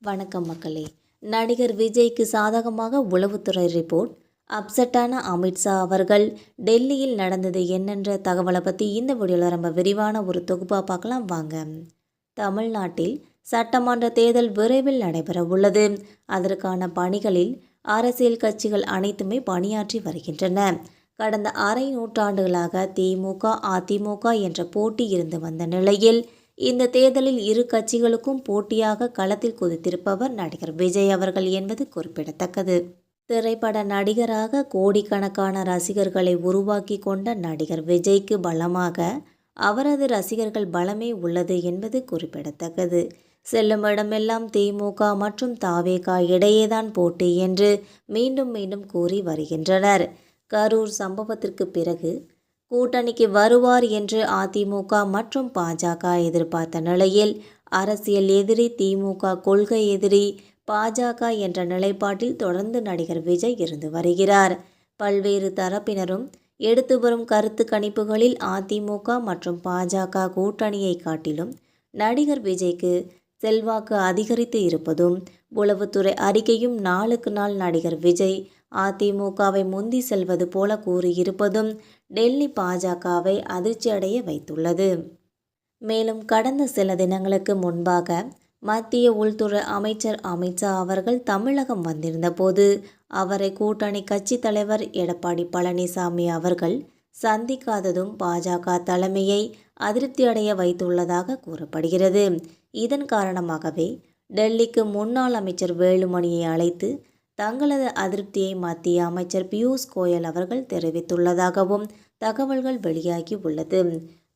வணக்கம் மக்களே. நடிகர் விஜய்க்கு சாதகமாக உளவுத்துறை ரிப்போர்ட். அப்செட்டான அமித்ஷா அவர்கள். டெல்லியில் நடந்தது என்னென்ற தகவலை பற்றி இந்த வீடியோவில் ரொம்ப விரிவான ஒரு தொகுப்பாக பார்க்கலாம் வாங்க. தமிழ்நாட்டில் சட்டமன்ற தேர்தல் விரைவில் நடைபெற உள்ளது. அதற்கான பணிகளில் அரசியல் கட்சிகள் அனைத்துமே பணியாற்றி வருகின்றன. கடந்த அரை நூற்றாண்டுகளாக திமுக அதிமுக என்ற போட்டி இருந்து வந்த நிலையில் இந்த தேர்தலில் இரு கட்சிகளுக்கும் போட்டியாக களத்தில் குதித்திருப்பவர் நடிகர் விஜய் அவர்கள் என்பது குறிப்பிடத்தக்கது. திரைப்பட நடிகராக கோடிக்கணக்கான ரசிகர்களை உருவாக்கி கொண்ட நடிகர் விஜய்க்கு பலமாக அவரது ரசிகர்கள் பலமே உள்ளது என்பது குறிப்பிடத்தக்கது. செல்லும் இடமெல்லாம் திமுக மற்றும் தாவேகா இடையேதான் போட்டி என்று மீண்டும் மீண்டும் கூறி வருகின்றனர். கரூர் சம்பவத்திற்கு பிறகு கூட்டணிக்கு வருவார் என்று அதிமுக மற்றும் பாஜக எதிர்பார்த்த நிலையில் அரசியல் எதிரி திமுக, கொள்கை எதிரி பாஜக என்ற நிலைப்பாட்டில் தொடர்ந்து நடிகர் விஜய் இருந்து வருகிறார். பல்வேறு தரப்பினரும் எடுத்து வரும் கருத்து கணிப்புகளில் அதிமுக மற்றும் பாஜக கூட்டணியை காட்டிலும் நடிகர் விஜய்க்கு செல்வாக்கு அதிகரித்து இருப்பதும், உளவுத்துறை அறிக்கையும் நாளுக்கு நாள் நடிகர் விஜய் அதிமுகவை முந்தி செல்வது போல கூறியிருப்பதும் டெல்லி பாஜகவை அதிர்ச்சியடைய வைத்துள்ளது. மேலும் கடந்த சில தினங்களுக்கு முன்பாக மத்திய உள்துறை அமைச்சர் அமித்ஷா அவர்கள் தமிழகம் வந்திருந்த போது அவரை கூட்டணி கட்சி தலைவர் எடப்பாடி பழனிசாமி அவர்கள் சந்திக்காததும் பாஜக தலைமையை அதிருப்தியடைய வைத்துள்ளதாக கூறப்படுகிறது. இதன் காரணமாகவே டெல்லிக்கு முன்னாள் அமைச்சர் வேலுமணியை அழைத்து தங்களது அதிருப்தியை மத்திய அமைச்சர் பியூஷ் கோயல் அவர்கள் தெரிவித்துள்ளதாகவும் தகவல்கள் வெளியாகி உள்ளது.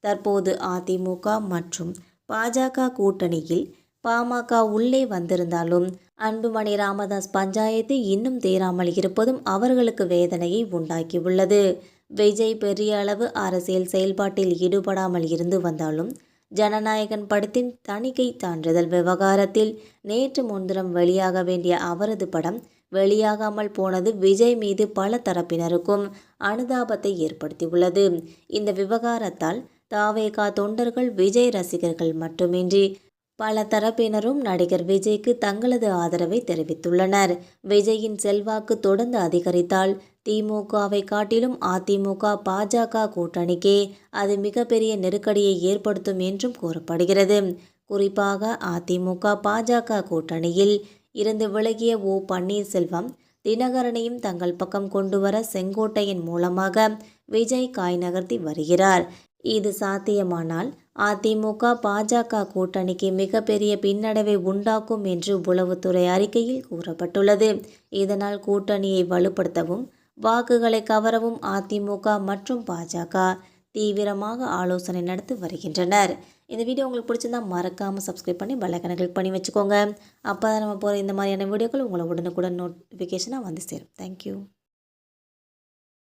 தற்போது அதிமுக மற்றும் பாஜக கூட்டணியில் பாமக உள்ளே வந்திருந்தாலும் அன்புமணி ராமதாஸ் பஞ்சாயத்து இன்னும் தேராமல் இருப்பதும் அவர்களுக்கு வேதனையை உண்டாக்கியுள்ளது. விஜய் பெரிய அளவு அரசியல் செயல்பாட்டில் ஈடுபடாமல் இருந்து வந்தாலும் ஜனநாயகன் படத்தின் தணிக்கை சான்றிதழ் விவகாரத்தில் நேற்று முன்தினம் வெளியாக வேண்டிய அவரது படம் வெளியாகாமல் போனது விஜய் மீது பல தரப்பினருக்கும் அனுதாபத்தை ஏற்படுத்தியுள்ளது. இந்த விவகாரத்தால் தாவேகா தொண்டர்கள், விஜய் ரசிகர்கள் மட்டுமின்றி பல தரப்பினரும் நடிகர் விஜய்க்கு தங்களது ஆதரவை தெரிவித்துள்ளனர். விஜயின் செல்வாக்கு தொடர்ந்து அதிகரித்தால் திமுகவை காட்டிலும் அதிமுக பாஜக கூட்டணிக்கே அது மிகப்பெரிய நெருக்கடியை ஏற்படுத்தும் என்றும் கூறப்படுகிறது. குறிப்பாக அதிமுக பாஜக கூட்டணியில் இருந்து விலகிய ஓ பன்னீர்செல்வம், தினகரனையும் தங்கள் பக்கம் கொண்டு வர செங்கோட்டையின் மூலமாக விஜய் காய் நகர்த்தி வருகிறார். இது சாத்தியமானால் அதிமுக பாஜக கூட்டணிக்கு மிகப்பெரிய பின்னடைவை உண்டாக்கும் என்று உளவுத்துறை அறிக்கையில் கூறப்பட்டுள்ளது. இதனால் கூட்டணியை வலுப்படுத்தவும் வாக்குகளை கவரவும் அதிமுக மற்றும் பாஜக தீவிரமாக ஆலோசனை நடத்தி வருகின்றனர். இந்த வீடியோ உங்களுக்கு பிடிச்சிருந்தா மறக்காமல் சப்ஸ்கிரைப் பண்ணி பெல் ஐகானை கிளிக் பண்ணி வச்சுக்கோங்க. அப்போ தான் நம்ம போகிற இந்த மாதிரியான வீடியோக்கள் உங்களை உடனுக்குடன் நோட்டிஃபிகேஷனாக வந்து சேரும். தேங்க்யூ.